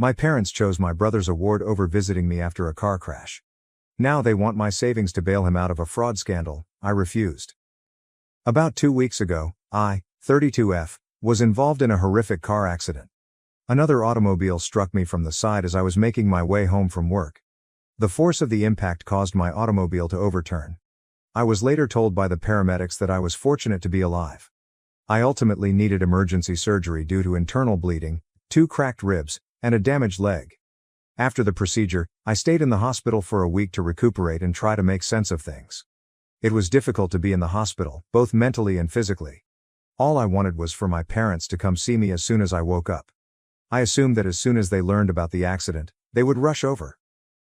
My parents chose my brother's award over visiting me after a car crash. Now they want my savings to bail him out of a fraud scandal. I refused. About 2 weeks ago, I, 32F, was involved in a horrific car accident. Another automobile struck me from the side as I was making my way home from work. The force of the impact caused my automobile to overturn. I was later told by the paramedics that I was fortunate to be alive. I ultimately needed emergency surgery due to internal bleeding, 2 cracked ribs, and a damaged leg. After the procedure, I stayed in the hospital for a week to recuperate and try to make sense of things. It was difficult to be in the hospital, both mentally and physically. All I wanted was for my parents to come see me as soon as I woke up. I assumed that as soon as they learned about the accident, they would rush over.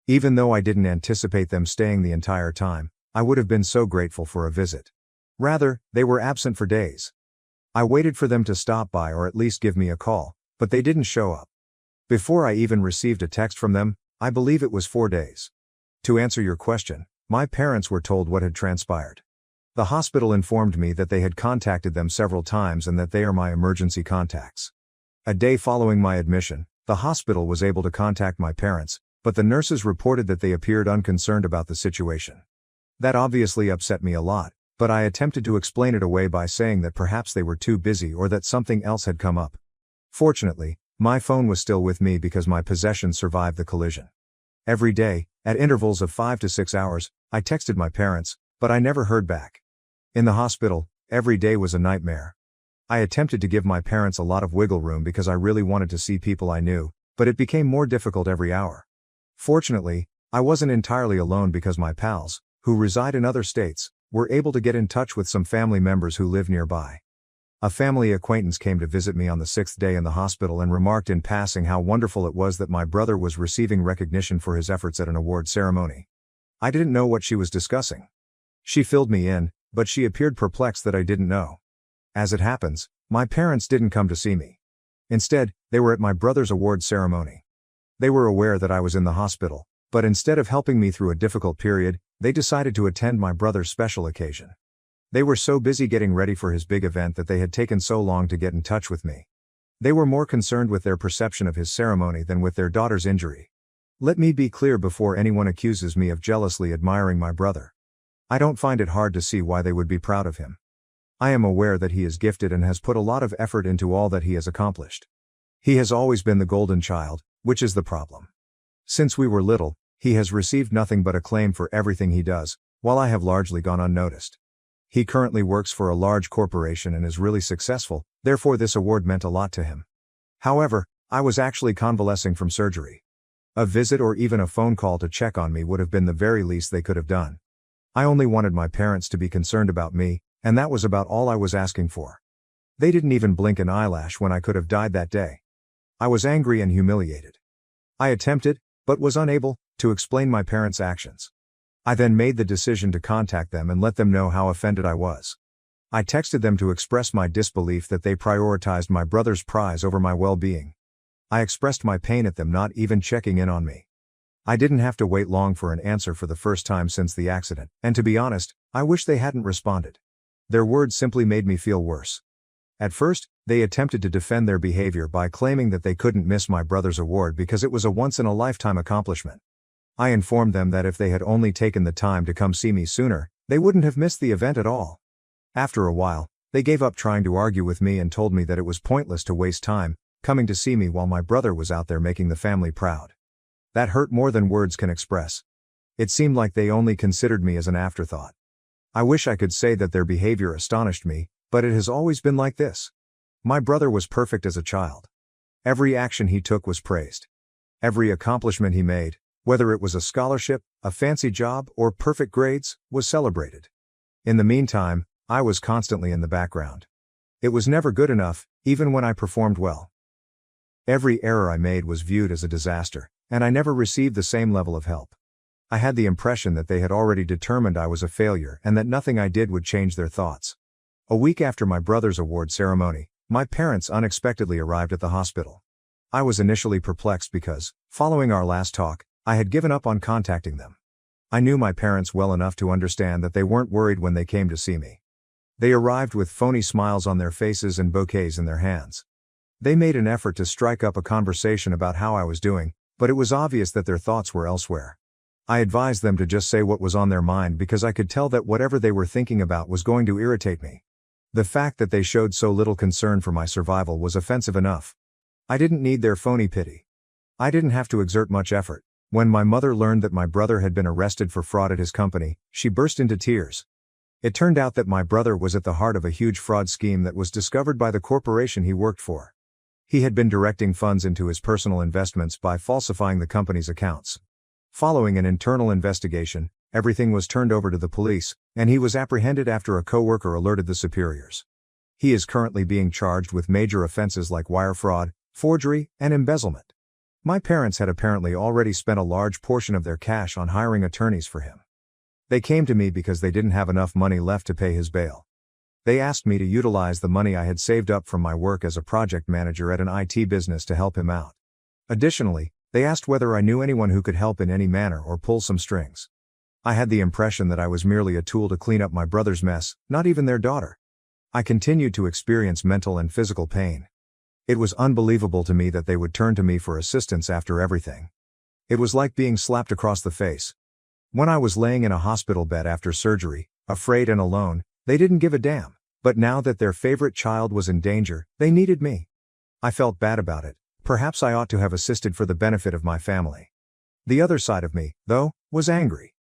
Even though I didn't anticipate them staying the entire time, I would have been so grateful for a visit. Rather, they were absent for days. I waited for them to stop by or at least give me a call, but they didn't show up. Before I even received a text from them, I believe it was 4 days. To answer your question, my parents were told what had transpired. The hospital informed me that they had contacted them several times and that they are my emergency contacts. A day following my admission, the hospital was able to contact my parents, but the nurses reported that they appeared unconcerned about the situation. That obviously upset me a lot, but I attempted to explain it away by saying that perhaps they were too busy or that something else had come up. Fortunately, my phone was still with me because my possessions survived the collision. Every day, at intervals of 5 to 6 hours, I texted my parents, but I never heard back. In the hospital, every day was a nightmare. I attempted to give my parents a lot of wiggle room because I really wanted to see people I knew, but it became more difficult every hour. Fortunately, I wasn't entirely alone because my pals, who reside in other states, were able to get in touch with some family members who live nearby. A family acquaintance came to visit me on the 6th day in the hospital and remarked in passing how wonderful it was that my brother was receiving recognition for his efforts at an award ceremony. I didn't know what she was discussing. She filled me in, but she appeared perplexed that I didn't know. As it happens, my parents didn't come to see me. Instead, they were at my brother's award ceremony. They were aware that I was in the hospital, but instead of helping me through a difficult period, they decided to attend my brother's special occasion. They were so busy getting ready for his big event that they had taken so long to get in touch with me. They were more concerned with their perception of his ceremony than with their daughter's injury. Let me be clear before anyone accuses me of jealously admiring my brother. I don't find it hard to see why they would be proud of him. I am aware that he is gifted and has put a lot of effort into all that he has accomplished. He has always been the golden child, which is the problem. Since we were little, he has received nothing but acclaim for everything he does, while I have largely gone unnoticed. He currently works for a large corporation and is really successful, therefore this award meant a lot to him. However, I was actually convalescing from surgery. A visit or even a phone call to check on me would have been the very least they could have done. I only wanted my parents to be concerned about me, and that was about all I was asking for. They didn't even blink an eyelash when I could have died that day. I was angry and humiliated. I attempted, but was unable, to explain my parents' actions. I then made the decision to contact them and let them know how offended I was. I texted them to express my disbelief that they prioritized my brother's prize over my well-being. I expressed my pain at them not even checking in on me. I didn't have to wait long for an answer for the first time since the accident, and to be honest, I wish they hadn't responded. Their words simply made me feel worse. At first, they attempted to defend their behavior by claiming that they couldn't miss my brother's award because it was a once-in-a-lifetime accomplishment. I informed them that if they had only taken the time to come see me sooner, they wouldn't have missed the event at all. After a while, they gave up trying to argue with me and told me that it was pointless to waste time coming to see me while my brother was out there making the family proud. That hurt more than words can express. It seemed like they only considered me as an afterthought. I wish I could say that their behavior astonished me, but it has always been like this. My brother was perfect as a child. Every action he took was praised. Every accomplishment he made, whether it was a scholarship, a fancy job, or perfect grades, was celebrated. In the meantime, I was constantly in the background. It was never good enough, even when I performed well. Every error I made was viewed as a disaster, and I never received the same level of help. I had the impression that they had already determined I was a failure and that nothing I did would change their thoughts. A week after my brother's award ceremony, my parents unexpectedly arrived at the hospital. I was initially perplexed because, following our last talk, I had given up on contacting them. I knew my parents well enough to understand that they weren't worried when they came to see me. They arrived with phony smiles on their faces and bouquets in their hands. They made an effort to strike up a conversation about how I was doing, but it was obvious that their thoughts were elsewhere. I advised them to just say what was on their mind because I could tell that whatever they were thinking about was going to irritate me. The fact that they showed so little concern for my survival was offensive enough. I didn't need their phony pity. I didn't have to exert much effort. When my mother learned that my brother had been arrested for fraud at his company, she burst into tears. It turned out that my brother was at the heart of a huge fraud scheme that was discovered by the corporation he worked for. He had been directing funds into his personal investments by falsifying the company's accounts. Following an internal investigation, everything was turned over to the police, and he was apprehended after a coworker alerted the superiors. He is currently being charged with major offenses like wire fraud, forgery, and embezzlement. My parents had apparently already spent a large portion of their cash on hiring attorneys for him. They came to me because they didn't have enough money left to pay his bail. They asked me to utilize the money I had saved up from my work as a project manager at an IT business to help him out. Additionally, they asked whether I knew anyone who could help in any manner or pull some strings. I had the impression that I was merely a tool to clean up my brother's mess, not even their daughter. I continued to experience mental and physical pain. It was unbelievable to me that they would turn to me for assistance after everything. It was like being slapped across the face. When I was laying in a hospital bed after surgery, afraid and alone, they didn't give a damn. But now that their favorite child was in danger, they needed me. I felt bad about it. Perhaps I ought to have assisted for the benefit of my family. The other side of me, though, was angry.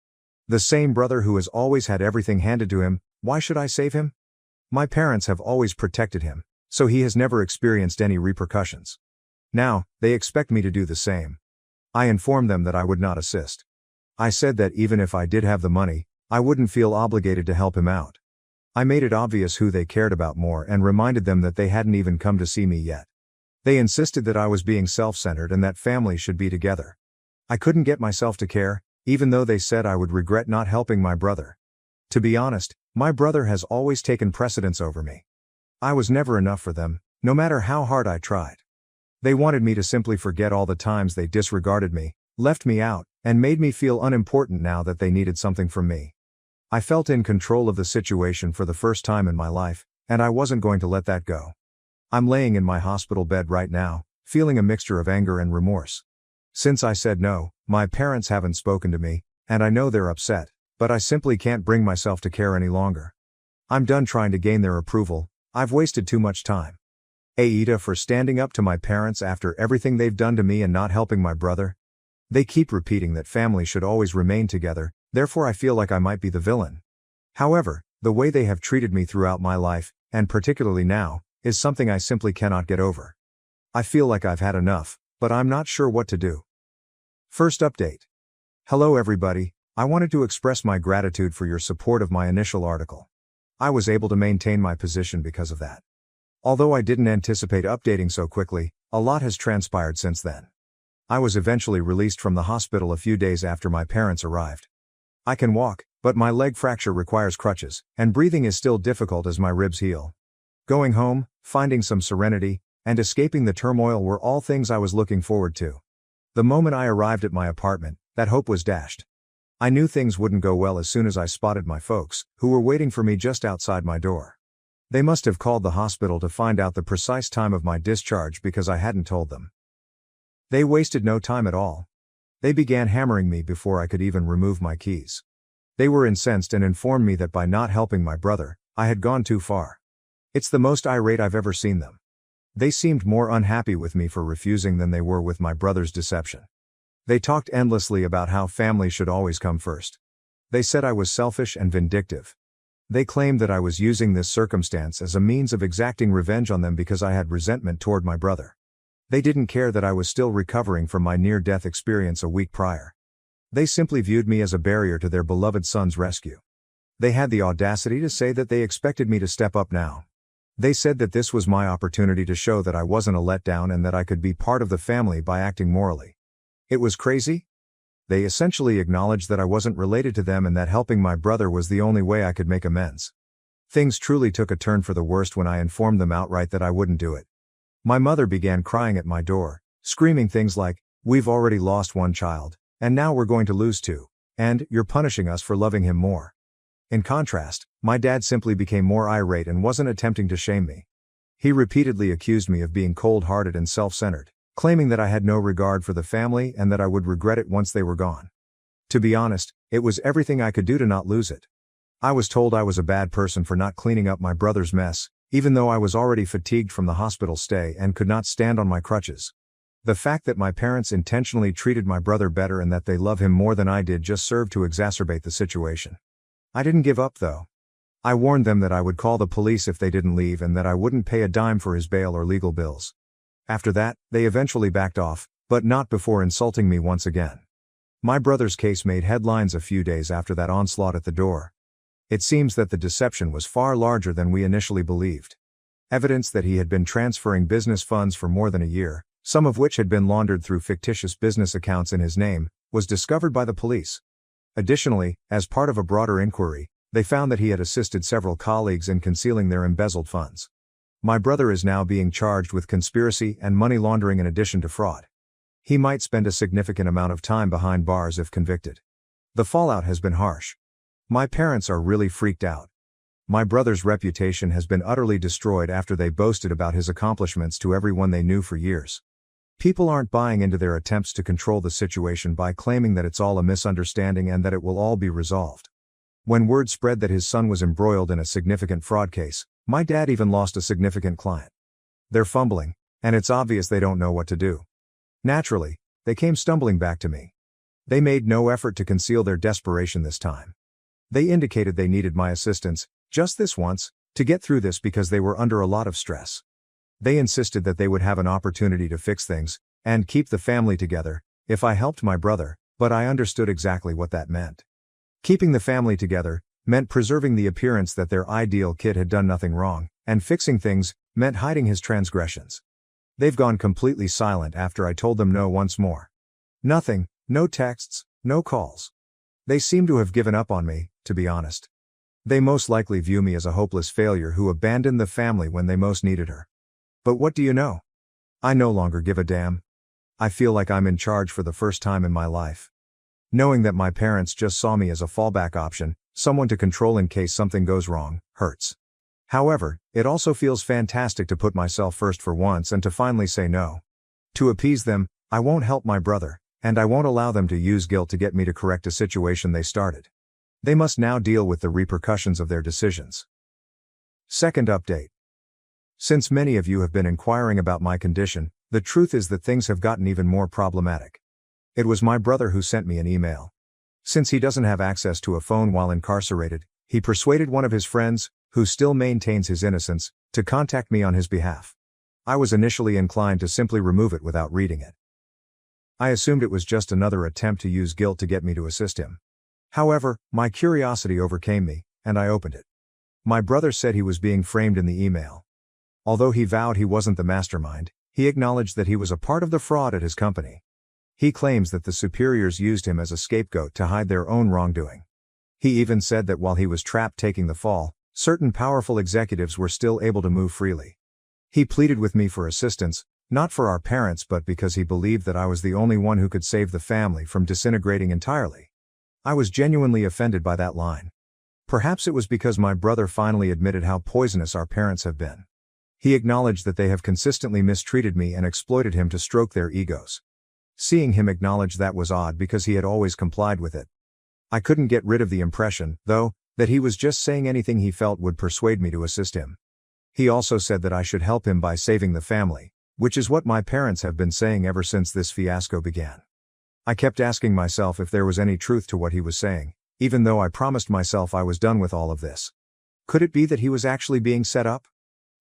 The same brother who has always had everything handed to him, why should I save him? My parents have always protected him, so he has never experienced any repercussions. Now, they expect me to do the same. I informed them that I would not assist. I said that even if I did have the money, I wouldn't feel obligated to help him out. I made it obvious who they cared about more and reminded them that they hadn't even come to see me yet. They insisted that I was being self-centered and that families should be together. I couldn't get myself to care, even though they said I would regret not helping my brother. To be honest, my brother has always taken precedence over me. I was never enough for them, no matter how hard I tried. They wanted me to simply forget all the times they disregarded me, left me out, and made me feel unimportant now that they needed something from me. I felt in control of the situation for the first time in my life, and I wasn't going to let that go. I'm laying in my hospital bed right now, feeling a mixture of anger and remorse. Since I said no, my parents haven't spoken to me, and I know they're upset, but I simply can't bring myself to care any longer. I'm done trying to gain their approval. I've wasted too much time. AITA for standing up to my parents after everything they've done to me and not helping my brother. They keep repeating that family should always remain together, therefore I feel like I might be the villain. However, the way they have treated me throughout my life, and particularly now, is something I simply cannot get over. I feel like I've had enough, but I'm not sure what to do. First update. Hello everybody, I wanted to express my gratitude for your support of my initial article. I was able to maintain my position because of that. Although I didn't anticipate updating so quickly, a lot has transpired since then. I was eventually released from the hospital a few days after my parents arrived. I can walk, but my leg fracture requires crutches, and breathing is still difficult as my ribs heal. Going home, finding some serenity, and escaping the turmoil were all things I was looking forward to. The moment I arrived at my apartment, that hope was dashed. I knew things wouldn't go well as soon as I spotted my folks, who were waiting for me just outside my door. They must have called the hospital to find out the precise time of my discharge because I hadn't told them. They wasted no time at all. They began hammering me before I could even remove my keys. They were incensed and informed me that by not helping my brother, I had gone too far. It's the most irate I've ever seen them. They seemed more unhappy with me for refusing than they were with my brother's deception. They talked endlessly about how family should always come first. They said I was selfish and vindictive. They claimed that I was using this circumstance as a means of exacting revenge on them because I had resentment toward my brother. They didn't care that I was still recovering from my near-death experience a week prior. They simply viewed me as a barrier to their beloved son's rescue. They had the audacity to say that they expected me to step up now. They said that this was my opportunity to show that I wasn't a letdown and that I could be part of the family by acting morally. It was crazy. They essentially acknowledged that I wasn't related to them and that helping my brother was the only way I could make amends. Things truly took a turn for the worst when I informed them outright that I wouldn't do it. My mother began crying at my door, screaming things like, "We've already lost one child, and now we're going to lose two, and you're punishing us for loving him more." In contrast, my dad simply became more irate and wasn't attempting to shame me. He repeatedly accused me of being cold-hearted and self-centered, claiming that I had no regard for the family and that I would regret it once they were gone. To be honest, it was everything I could do to not lose it. I was told I was a bad person for not cleaning up my brother's mess, even though I was already fatigued from the hospital stay and could not stand on my crutches. The fact that my parents intentionally treated my brother better and that they love him more than I did just served to exacerbate the situation. I didn't give up though. I warned them that I would call the police if they didn't leave and that I wouldn't pay a dime for his bail or legal bills. After that, they eventually backed off, but not before insulting me once again. My brother's case made headlines a few days after that onslaught at the door. It seems that the deception was far larger than we initially believed. Evidence that he had been transferring business funds for more than a year, some of which had been laundered through fictitious business accounts in his name, was discovered by the police. Additionally, as part of a broader inquiry, they found that he had assisted several colleagues in concealing their embezzled funds. My brother is now being charged with conspiracy and money laundering in addition to fraud. He might spend a significant amount of time behind bars if convicted. The fallout has been harsh. My parents are really freaked out. My brother's reputation has been utterly destroyed after they boasted about his accomplishments to everyone they knew for years. People aren't buying into their attempts to control the situation by claiming that it's all a misunderstanding and that it will all be resolved. When word spread that his son was embroiled in a significant fraud case, my dad even lost a significant client. They're fumbling, and it's obvious they don't know what to do. Naturally, they came stumbling back to me. They made no effort to conceal their desperation this time. They indicated they needed my assistance, just this once, to get through this because they were under a lot of stress. They insisted that they would have an opportunity to fix things, and keep the family together, if I helped my brother, but I understood exactly what that meant. Keeping the family together meant preserving the appearance that their ideal kid had done nothing wrong, and fixing things meant hiding his transgressions. They've gone completely silent after I told them no once more. Nothing, no texts, no calls. They seem to have given up on me, to be honest. They most likely view me as a hopeless failure who abandoned the family when they most needed her. But what do you know? I no longer give a damn. I feel like I'm in charge for the first time in my life. Knowing that my parents just saw me as a fallback option, someone to control in case something goes wrong, hurts. However, it also feels fantastic to put myself first for once and to finally say no. To appease them, I won't help my brother, and I won't allow them to use guilt to get me to correct a situation they started. They must now deal with the repercussions of their decisions. Second update. Since many of you have been inquiring about my condition, the truth is that things have gotten even more problematic. It was my brother who sent me an email. Since he doesn't have access to a phone while incarcerated, he persuaded one of his friends, who still maintains his innocence, to contact me on his behalf. I was initially inclined to simply remove it without reading it. I assumed it was just another attempt to use guilt to get me to assist him. However, my curiosity overcame me, and I opened it. My brother said he was being framed in the email. Although he vowed he wasn't the mastermind, he acknowledged that he was a part of the fraud at his company. He claims that the superiors used him as a scapegoat to hide their own wrongdoing. He even said that while he was trapped taking the fall, certain powerful executives were still able to move freely. He pleaded with me for assistance, not for our parents but because he believed that I was the only one who could save the family from disintegrating entirely. I was genuinely offended by that line. Perhaps it was because my brother finally admitted how poisonous our parents have been. He acknowledged that they have consistently mistreated me and exploited him to stroke their egos. Seeing him acknowledge that was odd because he had always complied with it. I couldn't get rid of the impression, though, that he was just saying anything he felt would persuade me to assist him. He also said that I should help him by saving the family, which is what my parents have been saying ever since this fiasco began. I kept asking myself if there was any truth to what he was saying, even though I promised myself I was done with all of this. Could it be that he was actually being set up?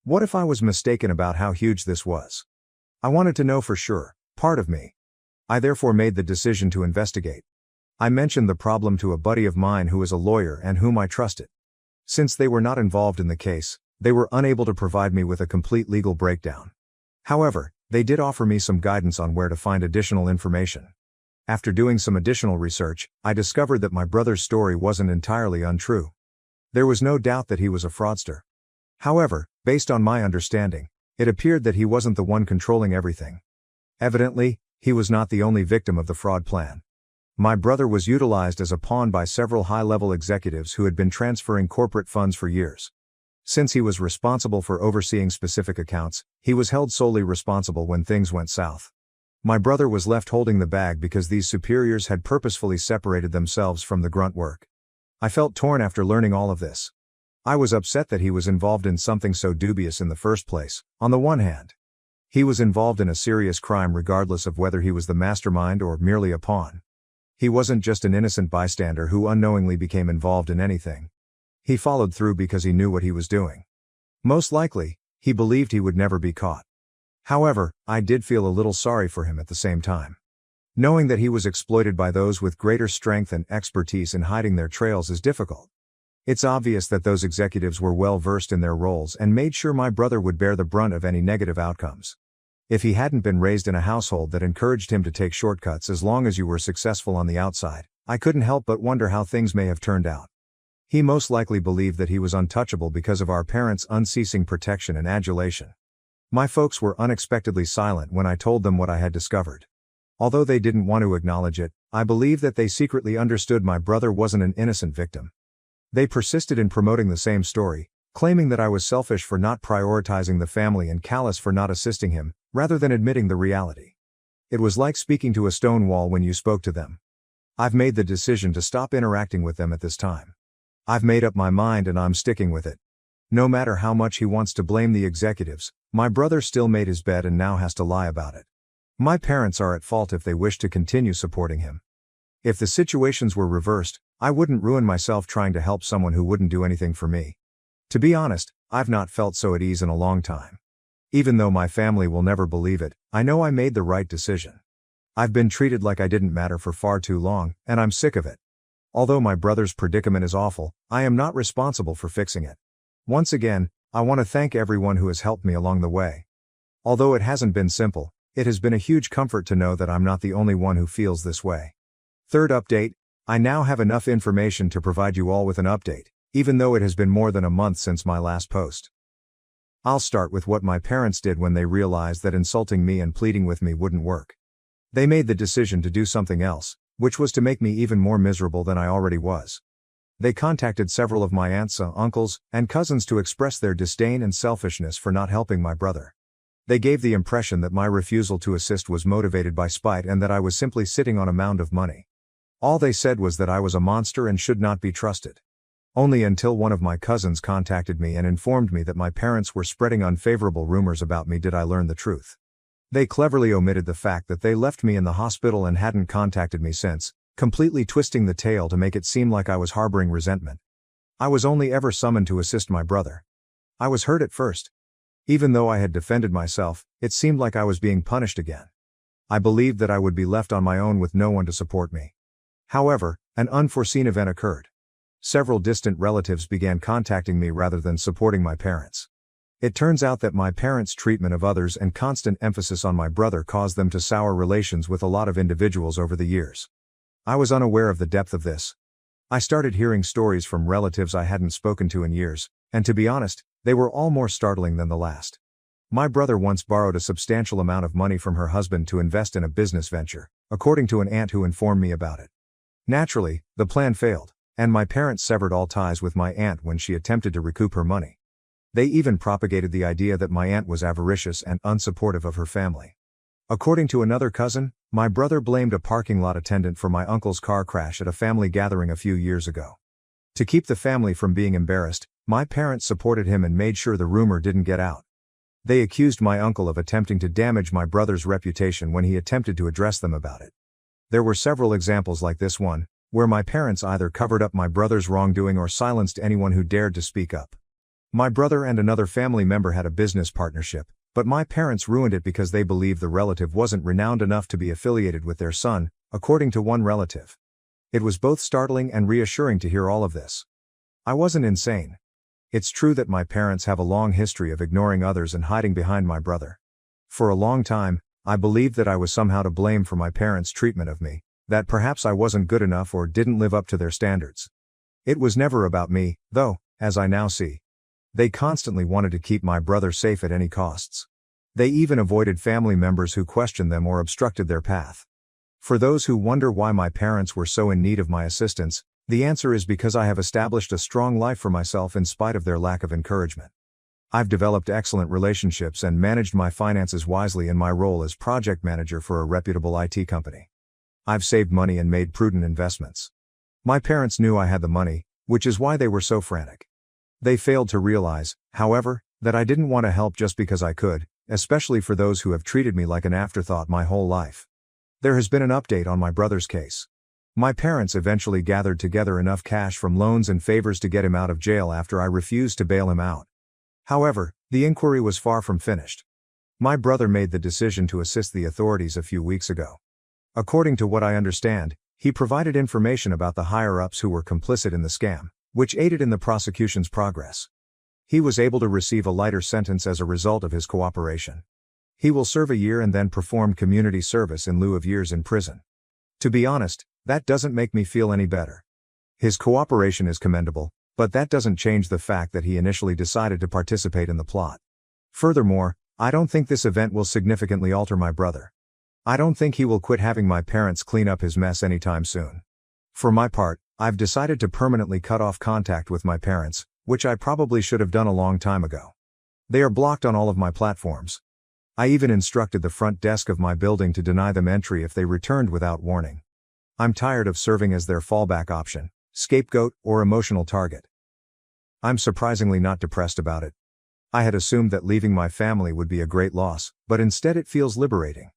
What if I was mistaken about how huge this was? I wanted to know for sure, part of me. I therefore made the decision to investigate. I mentioned the problem to a buddy of mine who is a lawyer and whom I trusted. Since they were not involved in the case, they were unable to provide me with a complete legal breakdown. However, they did offer me some guidance on where to find additional information. After doing some additional research, I discovered that my brother's story wasn't entirely untrue. There was no doubt that he was a fraudster. However, based on my understanding, it appeared that he wasn't the one controlling everything. Evidently, he was not the only victim of the fraud plan. My brother was utilized as a pawn by several high-level executives who had been transferring corporate funds for years. Since he was responsible for overseeing specific accounts, he was held solely responsible when things went south. My brother was left holding the bag because these superiors had purposefully separated themselves from the grunt work. I felt torn after learning all of this. I was upset that he was involved in something so dubious in the first place. On the one hand, he was involved in a serious crime regardless of whether he was the mastermind or merely a pawn. He wasn't just an innocent bystander who unknowingly became involved in anything. He followed through because he knew what he was doing. Most likely, he believed he would never be caught. However, I did feel a little sorry for him at the same time. Knowing that he was exploited by those with greater strength and expertise in hiding their trails is difficult. It's obvious that those executives were well versed in their roles and made sure my brother would bear the brunt of any negative outcomes. If he hadn't been raised in a household that encouraged him to take shortcuts as long as you were successful on the outside, I couldn't help but wonder how things may have turned out. He most likely believed that he was untouchable because of our parents' unceasing protection and adulation. My folks were unexpectedly silent when I told them what I had discovered. Although they didn't want to acknowledge it, I believe that they secretly understood my brother wasn't an innocent victim. They persisted in promoting the same story, claiming that I was selfish for not prioritizing the family and callous for not assisting him, rather than admitting the reality. It was like speaking to a stone wall when you spoke to them. I've made the decision to stop interacting with them at this time. I've made up my mind and I'm sticking with it. No matter how much he wants to blame the executives, my brother still made his bed and now has to lie about it. My parents are at fault if they wish to continue supporting him. If the situations were reversed, I wouldn't ruin myself trying to help someone who wouldn't do anything for me. To be honest, I've not felt so at ease in a long time. Even though my family will never believe it, I know I made the right decision. I've been treated like I didn't matter for far too long, and I'm sick of it. Although my brother's predicament is awful, I am not responsible for fixing it. Once again, I want to thank everyone who has helped me along the way. Although it hasn't been simple, it has been a huge comfort to know that I'm not the only one who feels this way. Third update, I now have enough information to provide you all with an update, even though it has been more than a month since my last post. I'll start with what my parents did when they realized that insulting me and pleading with me wouldn't work. They made the decision to do something else, which was to make me even more miserable than I already was. They contacted several of my aunts, uncles, and cousins to express their disdain and selfishness for not helping my brother. They gave the impression that my refusal to assist was motivated by spite and that I was simply sitting on a mound of money. All they said was that I was a monster and should not be trusted. Only until one of my cousins contacted me and informed me that my parents were spreading unfavorable rumors about me did I learn the truth. They cleverly omitted the fact that they left me in the hospital and hadn't contacted me since, completely twisting the tale to make it seem like I was harboring resentment. I was only ever summoned to assist my brother. I was hurt at first. Even though I had defended myself, it seemed like I was being punished again. I believed that I would be left on my own with no one to support me. However, an unforeseen event occurred. Several distant relatives began contacting me rather than supporting my parents. It turns out that my parents' treatment of others and constant emphasis on my brother caused them to sour relations with a lot of individuals over the years. I was unaware of the depth of this. I started hearing stories from relatives I hadn't spoken to in years, and to be honest, they were all more startling than the last. My brother once borrowed a substantial amount of money from her husband to invest in a business venture, according to an aunt who informed me about it. Naturally, the plan failed, and my parents severed all ties with my aunt when she attempted to recoup her money. They even propagated the idea that my aunt was avaricious and unsupportive of her family. According to another cousin, my brother blamed a parking lot attendant for my uncle's car crash at a family gathering a few years ago. To keep the family from being embarrassed, my parents supported him and made sure the rumor didn't get out. They accused my uncle of attempting to damage my brother's reputation when he attempted to address them about it. There were several examples like this one, where my parents either covered up my brother's wrongdoing or silenced anyone who dared to speak up. My brother and another family member had a business partnership, but my parents ruined it because they believed the relative wasn't renowned enough to be affiliated with their son, according to one relative. It was both startling and reassuring to hear all of this. I wasn't insane. It's true that my parents have a long history of ignoring others and hiding behind my brother. For a long time, I believed that I was somehow to blame for my parents' treatment of me, that perhaps I wasn't good enough or didn't live up to their standards. It was never about me, though, as I now see. They constantly wanted to keep my brother safe at any costs. They even avoided family members who questioned them or obstructed their path. For those who wonder why my parents were so in need of my assistance, The answer is because I have established a strong life for myself in spite of their lack of encouragement. I've developed excellent relationships and managed my finances wisely in my role as project manager for a reputable IT company. I've saved money and made prudent investments. My parents knew I had the money, which is why they were so frantic. They failed to realize, however, that I didn't want to help just because I could, especially for those who have treated me like an afterthought my whole life. There has been an update on my brother's case. My parents eventually gathered together enough cash from loans and favors to get him out of jail after I refused to bail him out. However, the inquiry was far from finished. My brother made the decision to assist the authorities a few weeks ago. According to what I understand, he provided information about the higher-ups who were complicit in the scam, which aided in the prosecution's progress. He was able to receive a lighter sentence as a result of his cooperation. He will serve a year and then perform community service in lieu of years in prison. To be honest, that doesn't make me feel any better. His cooperation is commendable, but that doesn't change the fact that he initially decided to participate in the plot. Furthermore, I don't think this event will significantly alter my brother. I don't think he will quit having my parents clean up his mess anytime soon. For my part, I've decided to permanently cut off contact with my parents, which I probably should have done a long time ago. They are blocked on all of my platforms. I even instructed the front desk of my building to deny them entry if they returned without warning. I'm tired of serving as their fallback option, scapegoat, or emotional target. I'm surprisingly not depressed about it. I had assumed that leaving my family would be a great loss, but instead it feels liberating.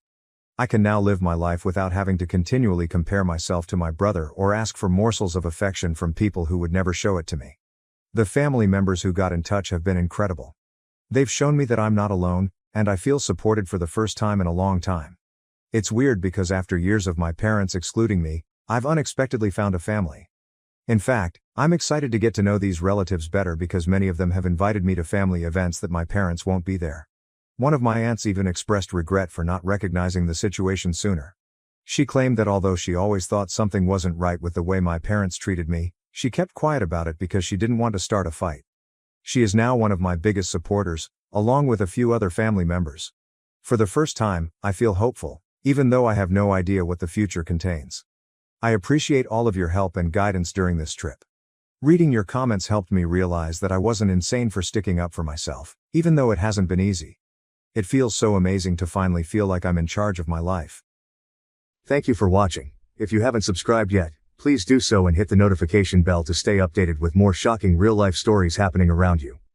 I can now live my life without having to continually compare myself to my brother or ask for morsels of affection from people who would never show it to me. The family members who got in touch have been incredible. They've shown me that I'm not alone, and I feel supported for the first time in a long time. It's weird because after years of my parents excluding me, I've unexpectedly found a family. In fact, I'm excited to get to know these relatives better because many of them have invited me to family events that my parents won't be there. One of my aunts even expressed regret for not recognizing the situation sooner. She claimed that although she always thought something wasn't right with the way my parents treated me, she kept quiet about it because she didn't want to start a fight. She is now one of my biggest supporters, along with a few other family members. For the first time, I feel hopeful, even though I have no idea what the future contains. I appreciate all of your help and guidance during this trip. Reading your comments helped me realize that I wasn't insane for sticking up for myself, even though it hasn't been easy. It feels so amazing to finally feel like I'm in charge of my life. Thank you for watching. If you haven't subscribed yet, please do so and hit the notification bell to stay updated with more shocking real-life stories happening around you.